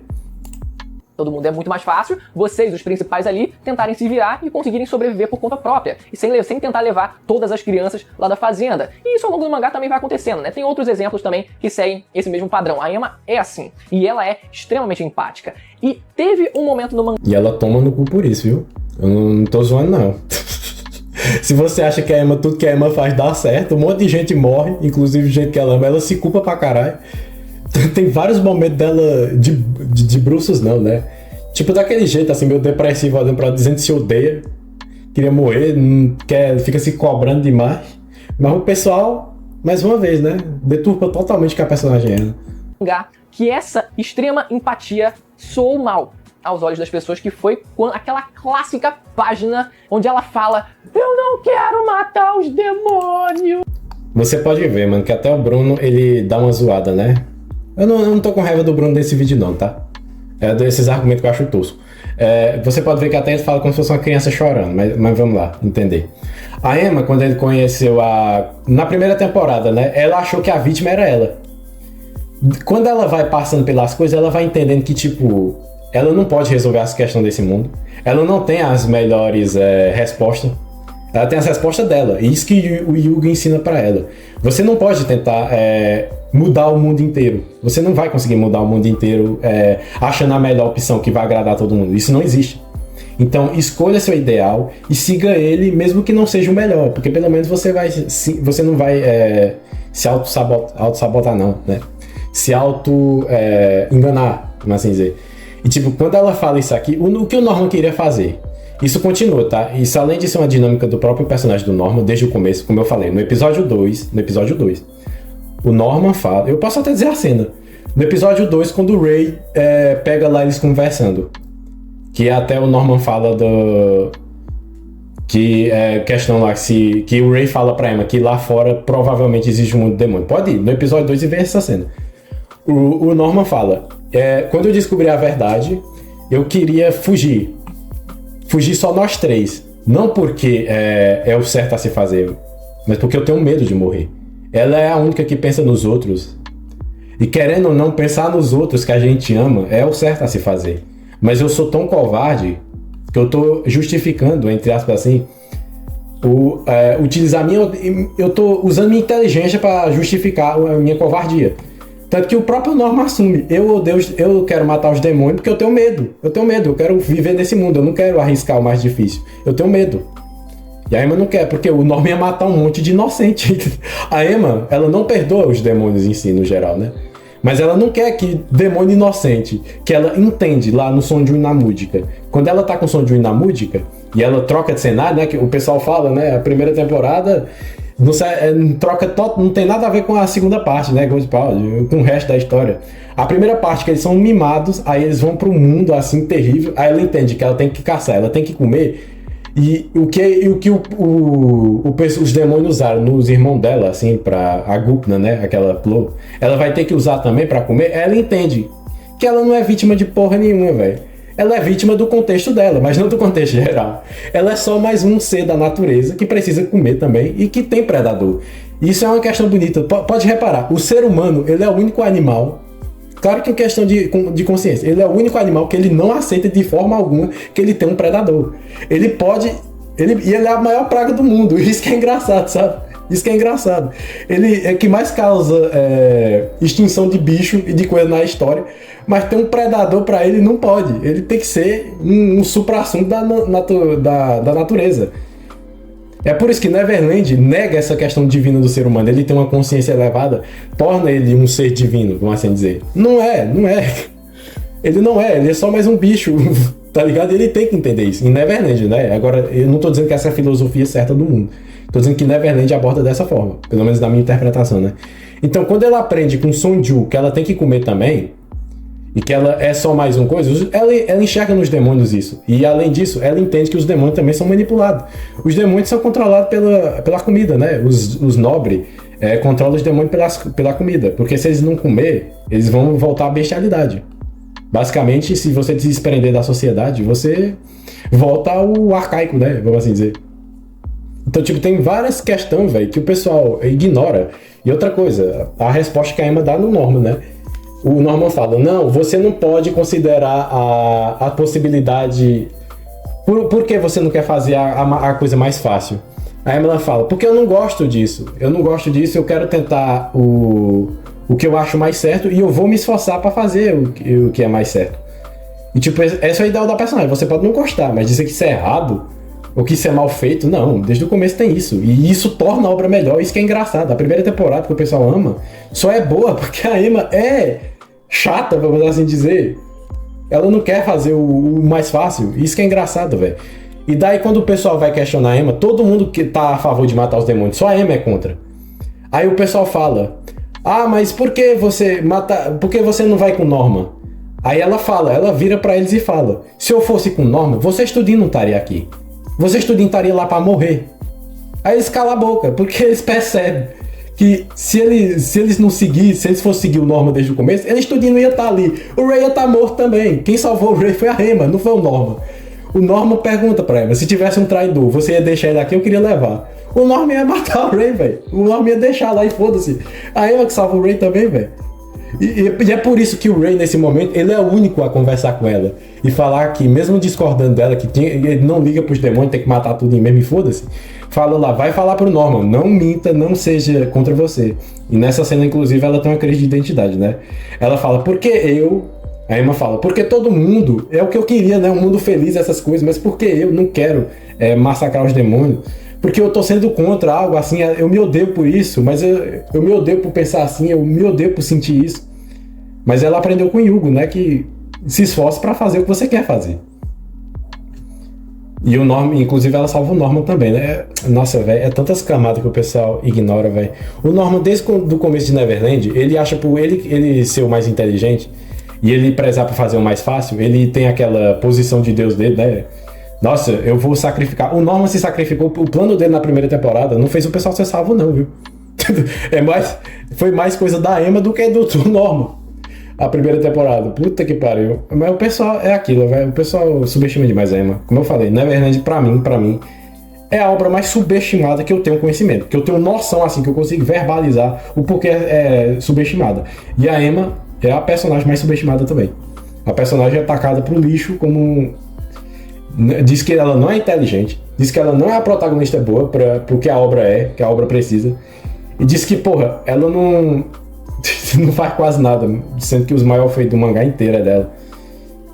Todo mundo é muito mais fácil, vocês, os principais ali, tentarem se virar e conseguirem sobreviver por conta própria. E sem tentar levar todas as crianças lá da fazenda. E isso ao longo do mangá também vai acontecendo, né? Tem outros exemplos também que seguem esse mesmo padrão. A Emma é assim. E ela é extremamente empática. E teve um momento no mangá... E ela toma no cu por isso, viu? Eu não tô zoando, não. Se você acha que a Emma, tudo que a Emma faz dá certo, um monte de gente morre, inclusive gente que ela ama, ela se culpa pra caralho. Tem vários momentos dela de bruços, não, né? Tipo daquele jeito, assim, meio depressivo, olhando pra ela, dizendo que se odeia, queria morrer, fica se cobrando demais. Mas o pessoal, mais uma vez, né? Deturpa totalmente que a personagem é. Que essa extrema empatia soou mal aos olhos das pessoas, que foi aquela clássica página onde ela fala: eu não quero matar os demônios. Você pode ver, mano, que até o Bruno, ele dá uma zoada, né? Eu não tô com raiva do Bruno desse vídeo não, tá? É desses argumentos que eu acho tosco. Você pode ver que até ele fala como se fosse uma criança chorando, mas vamos lá, entender. A Emma, quando ele conheceu na primeira temporada, né? Ela achou que a vítima era ela. Quando ela vai passando pelas coisas, ela vai entendendo que, tipo, ela não pode resolver as questões desse mundo. Ela não tem as melhores respostas. Ela tem as respostas dela. E isso que o Yuga ensina pra ela. Você não pode tentar mudar o mundo inteiro. Você não vai conseguir mudar o mundo inteiro achando a melhor opção que vai agradar todo mundo. Isso não existe. Então, escolha seu ideal e siga ele, mesmo que não seja o melhor. Porque pelo menos você não vai se auto-sabotar, não, né? Se auto-enganar, vamos assim dizer. E tipo, quando ela fala isso aqui, o que o Norman queria fazer? Isso continua, tá? Isso além de ser uma dinâmica do próprio personagem do Norman, desde o começo, como eu falei, no episódio 2, o Norman fala, eu posso até dizer a cena, no episódio 2, quando o Ray pega lá eles conversando, que até o Norman fala questão lá, que o Ray fala pra Emma que lá fora provavelmente existe um mundo de demônio. Pode ir, no episódio 2 e ver essa cena. O Norman fala, quando eu descobri a verdade, eu queria fugir só nós 3. Não porque é o certo a se fazer, mas porque eu tenho medo de morrer. Ela é a única que pensa nos outros. E querendo ou não, pensar nos outros que a gente ama é o certo a se fazer. Mas eu sou tão covarde que eu tô justificando, entre aspas assim, utilizar eu tô usando minha inteligência para justificar a minha covardia. Tanto que o próprio Norman assume, eu quero matar os demônios porque eu tenho medo, eu quero viver nesse mundo, eu não quero arriscar o mais difícil, eu tenho medo. E a Emma não quer, porque o Norman ia matar um monte de inocente. A Emma, ela não perdoa os demônios em si, no geral, né? Mas ela não quer que demônio inocente, que ela entende lá no Sonjun na música. Quando ela tá com o Sonjun na música, e ela troca de cenário, né? Que o pessoal fala, né? A primeira temporada não tem nada a ver com a segunda parte, né? Com o resto da história. A primeira parte, que eles são mimados, aí eles vão para um mundo assim terrível, aí ela entende que ela tem que caçar, ela tem que comer. E o que os demônios usaram nos irmãos dela, assim, pra a Gupna, né? Aquela Plo, ela vai ter que usar também pra comer. Ela entende que ela não é vítima de porra nenhuma, velho. Ela é vítima do contexto dela, mas não do contexto geral. Ela é só mais um ser da natureza que precisa comer também e que tem predador. Isso é uma questão bonita. Pode reparar, o ser humano, ele é o único animal. Claro que em questão de consciência, ele é o único animal que ele não aceita de forma alguma que ele tem um predador. Ele é a maior praga do mundo. Isso que é engraçado, sabe? Isso que é engraçado. Ele é que mais causa extinção de bicho e de coisa na história. Mas ter um predador pra ele não pode. Ele tem que ser um supra-assunto da natureza. É por isso que Neverland nega essa questão divina do ser humano. Ele tem uma consciência elevada, torna ele um ser divino, vamos assim dizer. Não é. Ele não é, ele é só mais um bicho, tá ligado? Ele tem que entender isso. Em Neverland, né? Agora, eu não tô dizendo que essa é a filosofia certa do mundo. Tô dizendo que Neverland aborda dessa forma, pelo menos na minha interpretação, né? Então, quando ela aprende com Sonju que ela tem que comer também, e que ela é só mais uma coisa, ela enxerga nos demônios isso. E além disso, ela entende que os demônios também são manipulados. Os demônios são controlados pela comida, né? Os nobres controlam os demônios pela comida. Porque se eles não comer, eles vão voltar à bestialidade. Basicamente, se você se desprender da sociedade, você volta ao arcaico, né? Vamos assim dizer. Então, tipo, tem várias questões, velho, que o pessoal ignora. E outra coisa, a resposta que a Emma dá no Norman, né? O Norman fala, não, você não pode considerar a possibilidade... Por que você não quer fazer a coisa mais fácil? A Emma fala, porque eu não gosto disso. Eu quero tentar o que eu acho mais certo e eu vou me esforçar pra fazer o que é mais certo. E tipo, esse é o ideal da personagem. Você pode não gostar, mas dizer que isso é errado ou que isso é mal feito, não. Desde o começo tem isso. E isso torna a obra melhor. Isso que é engraçado. A primeira temporada que o pessoal ama só é boa porque a Emma é chata, vamos assim dizer. Ela não quer fazer o mais fácil. Isso que é engraçado, velho. E daí quando o pessoal vai questionar a Emma, todo mundo que tá a favor de matar os demônios, só a Emma é contra. Aí o pessoal fala, mas por que você não vai com Norman? Aí ela vira pra eles e fala, se eu fosse com Norman, vocês tudinho não estaria aqui. Vocês tudinho estaria lá pra morrer. Aí eles calam a boca, porque eles percebem que se eles fossem seguir o Norman desde o começo, eles tudinho não ia estar ali. O Ray ia estar morto também. Quem salvou o Ray foi a Emma, não foi o Norman. O Norman pergunta pra Emma, se tivesse um traidor, você ia deixar ele aqui? Eu queria levar. O Norman ia matar o Ray, velho. O Norman ia deixar lá e foda-se. A Emma que salva o Ray também, velho. E é por isso que o Ray, nesse momento, ele é o único a conversar com ela. E falar que, mesmo discordando dela, que ele não liga pros demônios, tem que matar tudo em mesmo e foda-se. Fala lá, vai falar pro Norman, não minta, não seja contra você. E nessa cena, inclusive, ela tem uma crise de identidade, né? Ela fala, porque eu... A Emma fala, porque todo mundo, é o que eu queria, né? Um mundo feliz, essas coisas, mas porque eu não quero massacrar os demônios? Porque eu tô sendo contra algo assim, eu me odeio por isso, mas eu me odeio por pensar assim, eu me odeio por sentir isso. Mas ela aprendeu com o Yugo, né? Que se esforça pra fazer o que você quer fazer. E o Norman, inclusive ela salva o Norman também, né? Nossa, velho, é tantas camadas que o pessoal ignora, velho. O Norman, desde o começo de Neverland, ele acha por ele ser o mais inteligente e ele prezar por fazer o mais fácil, ele tem aquela posição de Deus dele, né? Nossa, eu vou sacrificar. O Norman se sacrificou, o plano dele na primeira temporada não fez o pessoal ser salvo não, viu? Foi mais coisa da Emma do que do Norman. A primeira temporada, puta que pariu. Mas o pessoal é aquilo, velho. O pessoal subestima demais a Emma. Como eu falei, Neverland pra mim é a obra mais subestimada que eu tenho conhecimento, que eu tenho noção, assim, que eu consigo verbalizar o porquê é subestimada. E a Emma é a personagem mais subestimada também. A personagem é atacada pro lixo como... Diz que ela não é inteligente, diz que ela não é a protagonista boa pro que a obra é, que a obra precisa. E diz que, porra, ela não faz quase nada, sendo que os maiores feitos do mangá inteiro é dela.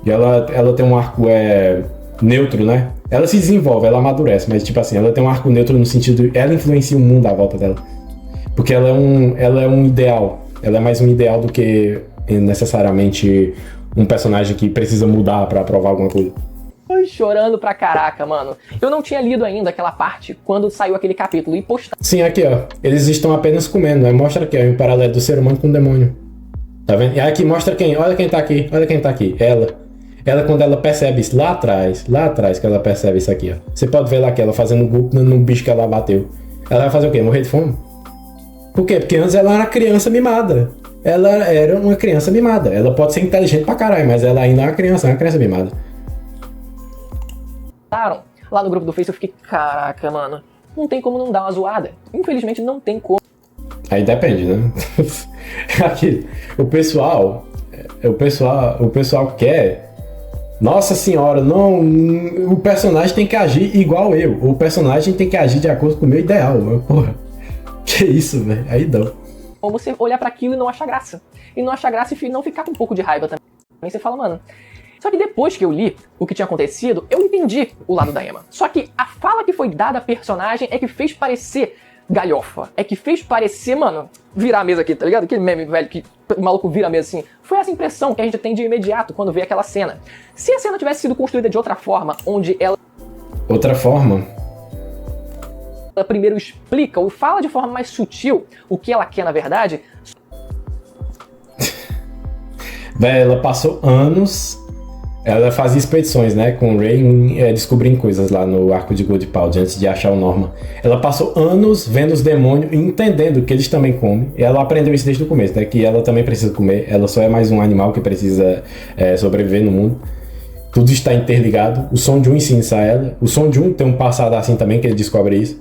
E ela tem um arco neutro, né? Ela se desenvolve, ela amadurece, mas tipo assim, ela tem um arco neutro no sentido... Ela influencia o mundo à volta dela. Porque ela é um ideal. Ela é mais um ideal do que necessariamente um personagem que precisa mudar pra provar alguma coisa. Chorando pra caraca, mano. Eu não tinha lido ainda aquela parte quando saiu aquele capítulo e postado. Sim, aqui ó. Eles estão apenas comendo, né? Mostra aqui, ó, o paralelo do ser humano com o demônio. Tá vendo? E aqui mostra quem? Olha quem tá aqui, olha quem tá aqui. Ela quando ela percebe isso lá atrás que ela percebe isso aqui, ó. Você pode ver lá que ela fazendo golpe no bicho que ela bateu. Ela vai fazer o quê? Morrer de fome? Por quê? Porque antes ela era uma criança mimada. Ela era uma criança mimada. Ela pode ser inteligente pra caralho, mas ela ainda é uma criança mimada. Lá no grupo do Face eu fiquei, caraca, mano, não tem como não dar uma zoada. Infelizmente não tem como. Aí depende, né? Aqui, o pessoal quer... Nossa senhora, não, o personagem tem que agir igual eu. O personagem tem que agir de acordo com o meu ideal. Porra, que isso, velho? Aí não. Ou você olhar pra aquilo e não achar graça. E não achar graça e não ficar com um pouco de raiva também. Aí você fala, mano... Só que depois que eu li o que tinha acontecido, eu entendi o lado da Emma. Só que a fala que foi dada à personagem é que fez parecer galhofa. É que fez parecer, mano, virar a mesa aqui, tá ligado? Aquele meme velho que o maluco vira a mesa assim. Foi essa impressão que a gente tem de imediato quando vê aquela cena. Se a cena tivesse sido construída de outra forma, onde ela... Outra forma? Ela primeiro explica ou fala de forma mais sutil o que ela quer na verdade... Véi, ela passou anos... Ela fazia expedições, né, com o Ray, descobrindo coisas lá no arco de Goldpowder antes de achar o Norman. Ela passou anos vendo os demônios e entendendo que eles também comem. E ela aprendeu isso desde o começo, né, que ela também precisa comer. Ela só é mais um animal que precisa sobreviver no mundo. Tudo está interligado. O Som Jun ensina a ela. O Som Jun tem um passado assim também, que ele descobre isso.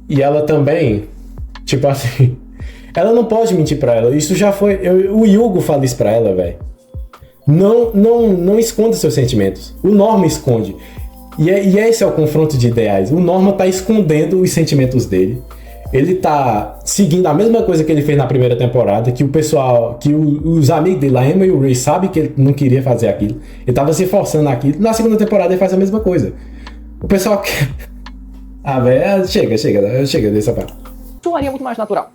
E ela também, tipo assim, ela não pode mentir pra ela. Isso já foi... o Yugo fala isso pra ela, velho. Não esconda seus sentimentos. O Norman esconde. E esse é o confronto de ideais. O Norman tá escondendo os sentimentos dele. Ele tá seguindo a mesma coisa que ele fez na primeira temporada, que o pessoal, que os amigos dele, a Emma e o Ray, sabem que ele não queria fazer aquilo. Ele tava se forçando aquilo. Na segunda temporada ele faz a mesma coisa. O pessoal quer... velho, chega dessa parte. Soaria muito mais natural.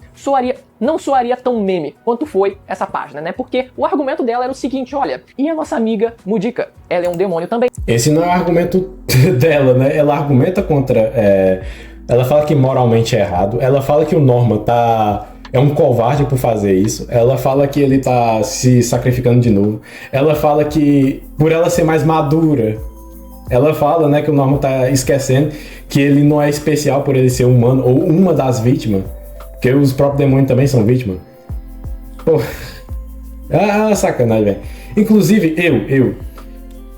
Não soaria tão meme quanto foi essa página, né? Porque o argumento dela era o seguinte, olha, e a nossa amiga Mudika? Ela é um demônio também. Esse não é o argumento dela, né? Ela argumenta contra... Ela fala que moralmente é errado. Ela fala que o Norman é um covarde por fazer isso. Ela fala que ele tá se sacrificando de novo. Ela fala que, por ela ser mais madura... Ela fala, né, que o Norman tá esquecendo que ele não é especial por ele ser humano ou uma das vítimas. Porque os próprios demônios também são vítimas. Pô. Sacanagem, velho. Inclusive, eu.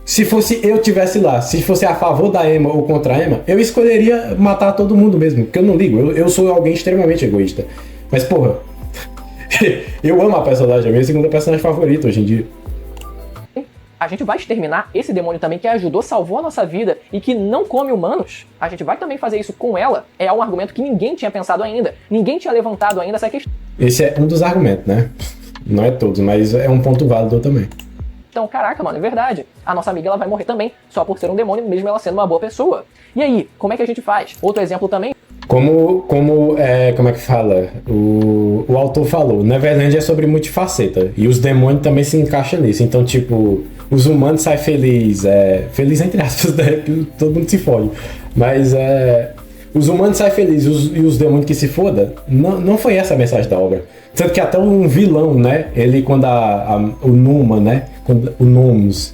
Se fosse eu tivesse lá, se fosse a favor da Emma ou contra a Emma, eu escolheria matar todo mundo mesmo. Porque eu não ligo. Eu sou alguém extremamente egoísta. Mas, porra. Eu amo a personagem. É a minha segunda personagem favorita hoje em dia. A gente vai exterminar esse demônio também que ajudou, salvou a nossa vida e que não come humanos. A gente vai também fazer isso com ela. É um argumento que ninguém tinha pensado ainda. Ninguém tinha levantado ainda essa questão. Esse é um dos argumentos, né? Não é todos, mas é um ponto válido também. Então, caraca, mano, é verdade. A nossa amiga ela vai morrer também, só por ser um demônio, mesmo ela sendo uma boa pessoa. E aí, como é que a gente faz? Outro exemplo também. Como é que fala? O autor falou, Neverland é sobre multifaceta. E os demônios também se encaixam nisso. Então, tipo, os humanos saem felizes. Feliz entre aspas, né? Que todo mundo se fode. Mas os humanos saem felizes e os demônios que se foda. Não foi essa a mensagem da obra. Tanto que até um vilão, né? Ele, quando o Numa, né?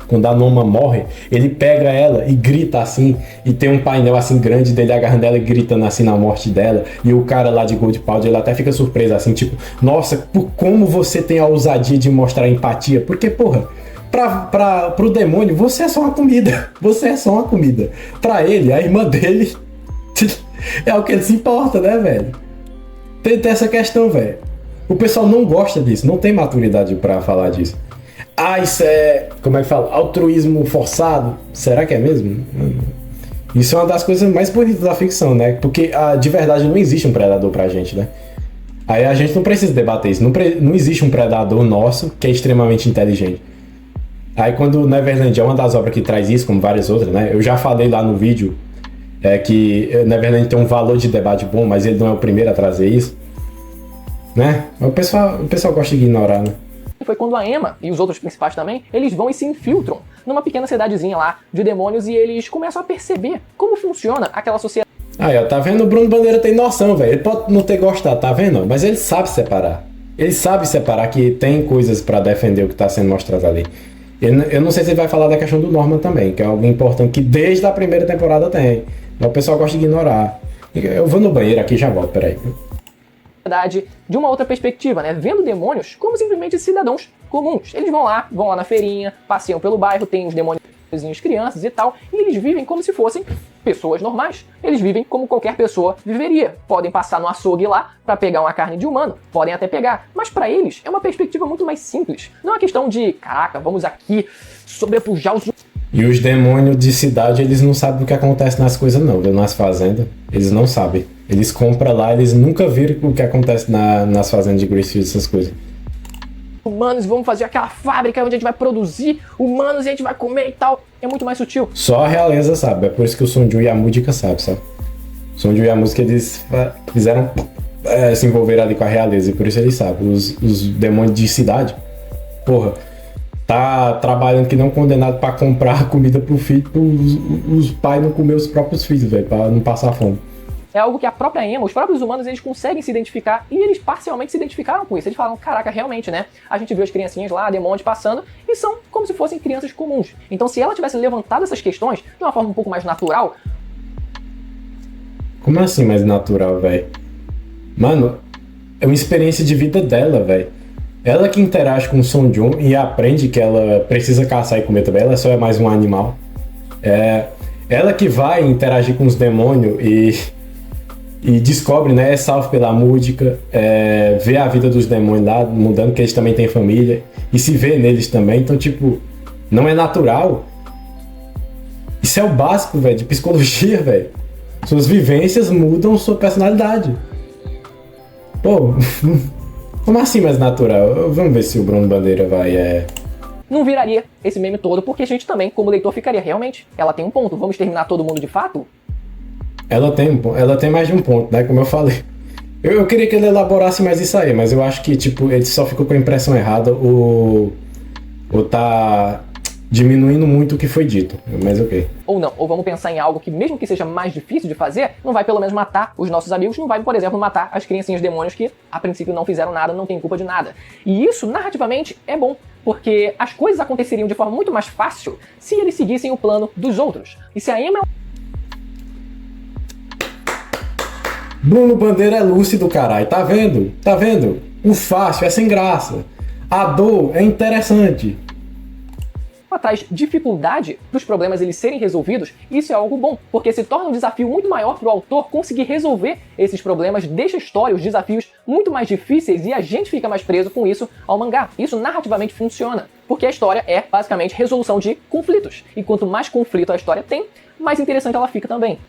Quando a Noma morre, ele pega ela e grita assim, e tem um painel assim grande dele agarrando ela e gritando assim na morte dela, e o cara lá de Goldpowder, ele até fica surpreso assim, tipo, nossa, como você tem a ousadia de mostrar empatia? Porque, porra, Pro demônio, você é só uma comida. Você é só uma comida. Pra ele, a irmã dele é o que ele se importa, né, velho? Tem essa questão, velho. O pessoal não gosta disso, não tem maturidade pra falar disso. Ah, isso é, como é que fala? Altruísmo forçado? Será que é mesmo? Isso é uma das coisas mais bonitas da ficção, né? Porque de verdade não existe um predador pra gente, né? Aí a gente não precisa debater isso. Não existe um predador nosso que é extremamente inteligente. Aí quando Neverland é uma das obras que traz isso, como várias outras, né? Eu já falei lá no vídeo que Neverland tem um valor de debate bom, mas ele não é o primeiro a trazer isso, né? O pessoal gosta de ignorar, né? Foi quando a Emma e os outros principais também, eles vão e se infiltram numa pequena cidadezinha lá de demônios e eles começam a perceber como funciona aquela sociedade. Aí, ó, tá vendo? O Bruno Bandeira tem noção, velho. Ele pode não ter gostado, tá vendo? Mas ele sabe separar. Ele sabe separar que tem coisas pra defender o que tá sendo mostrado ali. Eu não sei se ele vai falar da questão do Norman também, que é algo importante que desde a primeira temporada tem. Mas o pessoal gosta de ignorar. Eu vou no banheiro aqui e já volto, peraí. De uma outra perspectiva, né? Vendo demônios como simplesmente cidadãos comuns. Eles vão lá na feirinha, passeiam pelo bairro, tem os demônios, crianças e tal, e eles vivem como se fossem pessoas normais. Eles vivem como qualquer pessoa viveria. Podem passar no açougue lá pra pegar uma carne de humano, podem até pegar, mas pra eles é uma perspectiva muito mais simples. Não é uma questão de, caraca, vamos aqui sobrepujar os... E os demônios de cidade, eles não sabem o que acontece nas coisas não, viu? Nas fazendas, eles não sabem. Eles compram lá, eles nunca viram o que acontece nas fazendas de Gracefield, essas coisas. Humanos, vamos fazer aquela fábrica onde a gente vai produzir humanos e a gente vai comer e tal. É muito mais sutil. Só a realeza sabe, é por isso que o Sonju e a Múdica sabem, sabe? O Sonju e a música, eles fizeram se envolver ali com a realeza, e por isso eles sabem. Os demônios de cidade, porra, tá trabalhando que não condenado pra comprar comida pro filho, os pais não comer os próprios filhos, velho, pra não passar fome. É algo que a própria Emma, os próprios humanos, eles conseguem se identificar, e eles parcialmente se identificaram com isso. Eles falam, caraca, realmente, né? A gente viu as criancinhas lá, demônios passando, e são como se fossem crianças comuns. Então se ela tivesse levantado essas questões de uma forma um pouco mais natural... Como assim mais natural, velho? Mano, é uma experiência de vida dela, velho. Ela que interage com o Sonju e aprende que ela precisa caçar e comer também, ela só é mais um animal. Ela que vai interagir com os demônios e descobre, né, é salvo pela Múdica, vê a vida dos demônios lá, mudando, que eles também têm família, e se vê neles também, então, tipo, não é natural. Isso é o básico, velho, de psicologia, velho. Suas vivências mudam sua personalidade. Pô, como assim mais natural? Vamos ver se o Bruno Bandeira vai, Não viraria esse meme todo, porque a gente também, como leitor, ficaria, realmente, ela tem um ponto, vamos terminar todo mundo de fato? Ela tem mais de um ponto, né? Como eu falei. Eu queria que ele elaborasse mais isso aí, mas eu acho que, tipo, ele só ficou com a impressão errada ou tá diminuindo muito o que foi dito. Mas ok. Ou não, ou vamos pensar em algo que, mesmo que seja mais difícil de fazer, não vai pelo menos matar os nossos amigos, não vai, por exemplo, matar as criancinhas demônios que, a princípio, não fizeram nada, não têm culpa de nada. E isso, narrativamente, é bom, porque as coisas aconteceriam de forma muito mais fácil se eles seguissem o plano dos outros. E se a Emma... Bruno Bandeira é lúcido, caralho. Tá vendo? Tá vendo? O fácil é sem graça. A dor é interessante. Traz dificuldade para os problemas eles serem resolvidos, isso é algo bom, porque se torna um desafio muito maior para o autor conseguir resolver esses problemas, deixa a história, os desafios muito mais difíceis e a gente fica mais preso com isso ao mangá. Isso narrativamente funciona, porque a história é basicamente resolução de conflitos, e quanto mais conflito a história tem, mais interessante ela fica também.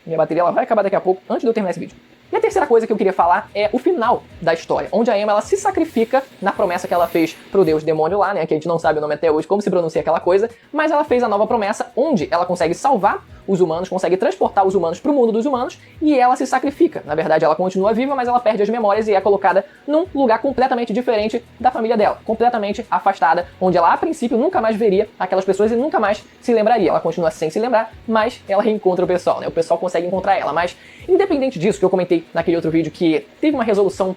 Minha bateria ela vai acabar daqui a pouco, antes de eu terminar esse vídeo. E a terceira coisa que eu queria falar é o final da história, onde a Emma ela se sacrifica na promessa que ela fez pro deus demônio lá, né, que a gente não sabe o nome até hoje, como se pronuncia aquela coisa, mas ela fez a nova promessa onde ela consegue salvar os humanos, consegue transportar os humanos pro mundo dos humanos e ela se sacrifica. Na verdade, ela continua viva, mas ela perde as memórias e é colocada num lugar completamente diferente da família dela, completamente afastada, onde ela a princípio nunca mais veria aquelas pessoas e nunca mais se lembraria. Ela continua sem se lembrar, mas ela reencontra o pessoal, né? O pessoal consegue encontrar ela, mas independente disso que eu comentei naquele outro vídeo que teve uma resolução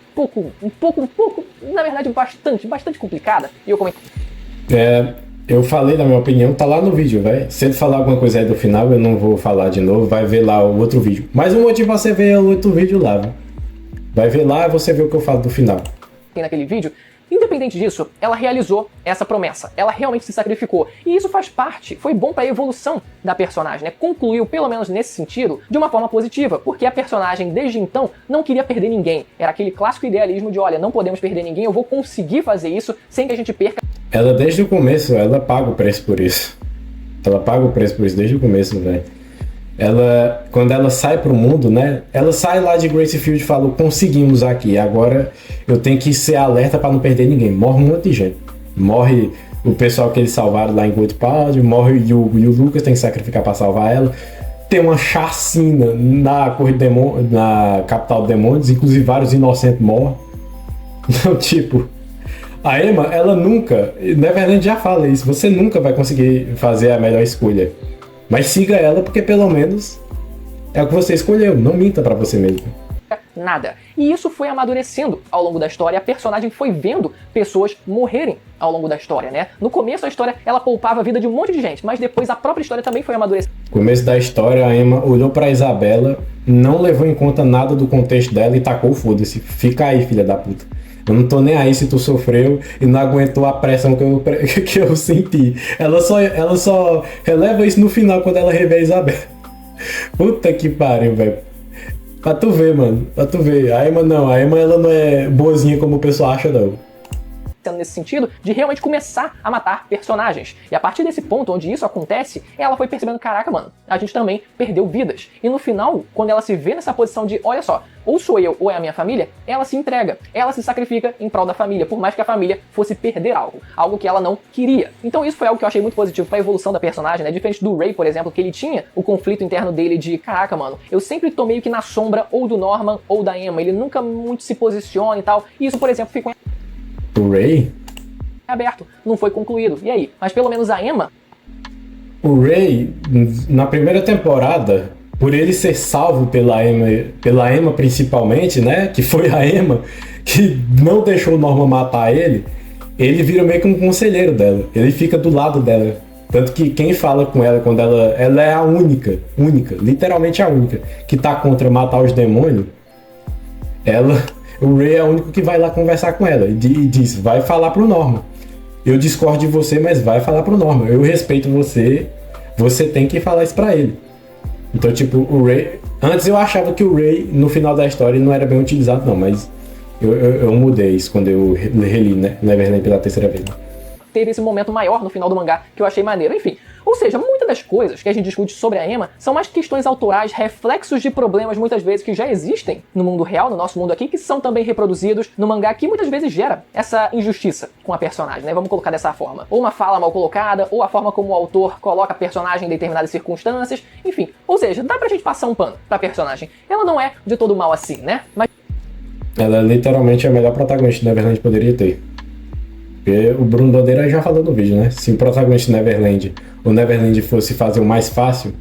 um pouco, na verdade bastante complicada, e eu comentei. Eu falei da minha opinião, tá lá no vídeo, velho. Se ele falar alguma coisa aí do final, eu não vou falar de novo, vai ver lá o outro vídeo. Mais um motivo pra você ver o outro vídeo lá, viu? Vai ver lá e você vê o que eu falo do final. Naquele vídeo, Independente disso, ela realizou essa promessa, ela realmente se sacrificou, e isso faz parte, foi bom para a evolução da personagem, né? Concluiu, pelo menos nesse sentido, de uma forma positiva, porque a personagem desde então não queria perder ninguém, era aquele clássico idealismo de, olha, não podemos perder ninguém, eu vou conseguir fazer isso sem que a gente perca. Ela desde o começo, ela paga o preço por isso. Ela paga o preço por isso desde o começo, velho. Ela, quando ela sai pro mundo, né? Ela sai lá de Gracefield e fala, conseguimos aqui, agora eu tenho que ser alerta para não perder ninguém. Morre um monte de gente. Morre o pessoal que eles salvaram lá em Goldpald, morre e o Lucas tem que sacrificar para salvar ela. Tem uma chacina na na capital de demônios, inclusive vários inocentes morrem. Então, tipo, a Emma, ela nunca, na verdade já fala isso, você nunca vai conseguir fazer a melhor escolha. Mas siga ela porque pelo menos é o que você escolheu, não minta pra você mesmo. Nada. E isso foi amadurecendo ao longo da história, a personagem foi vendo pessoas morrerem ao longo da história, né? No começo a história, ela poupava a vida de um monte de gente, mas depois a própria história também foi amadurecendo. No começo da história, a Emma olhou pra Isabela, não levou em conta nada do contexto dela e tacou foda-se. Fica aí, filha da puta. Eu não tô nem aí se tu sofreu e não aguentou a pressão que eu senti. Ela só releva isso no final, quando ela revê a Isabela. Puta que pariu, velho. Pra tu ver, mano. Pra tu ver. A Emma ela não é boazinha como o pessoal acha, não. Nesse sentido, de realmente começar a matar personagens. E a partir desse ponto onde isso acontece, ela foi percebendo, caraca, mano, a gente também perdeu vidas. E no final, quando ela se vê nessa posição de, olha só, ou sou eu ou é a minha família, ela se entrega, ela se sacrifica em prol da família, por mais que a família fosse perder algo que ela não queria. Então isso foi algo que eu achei muito positivo para a evolução da personagem, né? Diferente do Ray, por exemplo, que ele tinha o conflito interno dele de, caraca, mano, eu sempre tô meio que na sombra ou do Norman ou da Emma, ele nunca muito se posiciona e tal. E isso, por exemplo, ficou O Ray? aberto, não foi concluído. E aí? Mas pelo menos a Emma... O Ray, na primeira temporada, por ele ser salvo pela Emma principalmente, né? Que foi a Emma que não deixou o Norman matar ele vira meio que um conselheiro dela. Ele fica do lado dela. Tanto que quem fala com ela quando ela é a única, literalmente a única, que tá contra matar os demônios, o Ray é o único que vai lá conversar com ela e diz, vai falar pro Norman. Eu discordo de você, mas vai falar pro Norman. Eu respeito você, você tem que falar isso pra ele. Então, tipo, o Ray... Antes eu achava que o Ray, no final da história, não era bem utilizado, não, mas eu mudei isso quando eu reli, né, Neverland pela terceira vez. Teve esse momento maior no final do mangá que eu achei maneiro. Enfim, ou seja, muitas das coisas que a gente discute sobre a Emma são mais questões autorais, reflexos de problemas muitas vezes que já existem no mundo real, no nosso mundo aqui, que são também reproduzidos no mangá, que muitas vezes gera essa injustiça com a personagem, né? Vamos colocar dessa forma. Ou uma fala mal colocada, ou a forma como o autor coloca a personagem em determinadas circunstâncias, enfim. Ou seja, dá pra gente passar um pano pra personagem. Ela não é de todo mal assim, né? Mas... ela é literalmente a melhor protagonista que Neverland poderia ter. Porque o Bruno Bandeira já falou no vídeo, né? Se o protagonista de Neverland, o Neverland fosse fazer o mais fácil,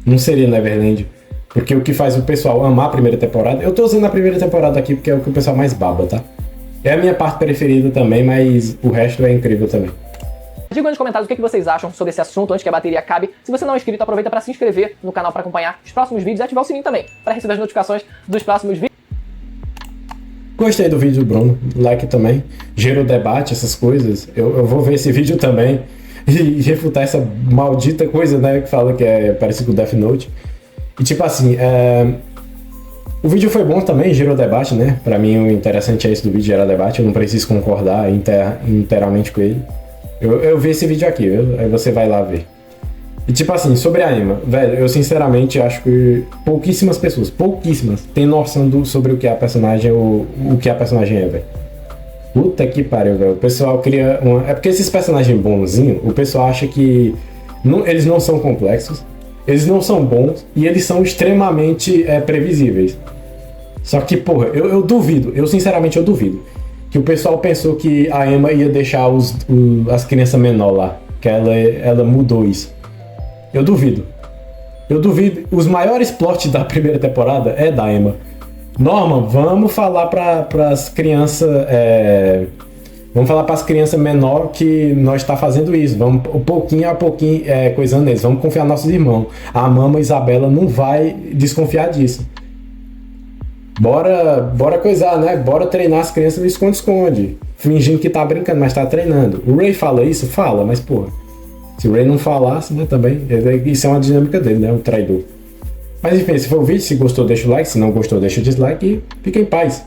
não seria Neverland. Porque o que faz o pessoal amar a primeira temporada... Eu tô usando a primeira temporada aqui porque é o que o pessoal mais baba, tá? É a minha parte preferida também, mas o resto é incrível também. Diga nos comentários o que vocês acham sobre esse assunto antes que a bateria acabe. Se você não é inscrito, aproveita para se inscrever no canal para acompanhar os próximos vídeos e ativar o sininho também, para receber as notificações dos próximos vídeos. Gostei do vídeo, Bruno. Like também. Gerou debate, essas coisas. Eu vou ver esse vídeo também e refutar essa maldita coisa, né? Que fala que é parecido com Death Note. E tipo assim, o vídeo foi bom também, gerou debate, né? Pra mim o interessante é isso do vídeo, gerar debate. Eu não preciso concordar inteiramente com ele. Eu vi esse vídeo aqui, aí você vai lá ver. E tipo assim, sobre a Emma, velho, eu sinceramente acho que pouquíssimas pessoas têm noção sobre o que é a personagem, o que a personagem é, velho. Puta que pariu, velho. O pessoal cria uma... É porque esses personagens bonzinhos, o pessoal acha que eles não são complexos, eles não são bons e eles são extremamente previsíveis. Só que, porra, eu duvido, sinceramente eu duvido que o pessoal pensou que a Emma ia deixar as crianças menores lá, que ela mudou isso. Eu duvido. Os maiores plots da primeira temporada é da Emma. Norman, vamos falar para as crianças... vamos falar para as crianças menores que nós tá fazendo isso. Vamos pouquinho a pouquinho coisando eles. Vamos confiar nos nossos irmãos. A Mama Isabela não vai desconfiar disso. Bora coisar, né? Bora treinar as crianças no esconde-esconde. fingindo que tá brincando, mas tá treinando. O Ray fala isso? Fala, mas porra, se o Ray não falasse, né, também, isso é uma dinâmica dele, né, um traidor. Mas enfim, esse foi o vídeo, se gostou deixa o like, se não gostou deixa o dislike e fica em paz.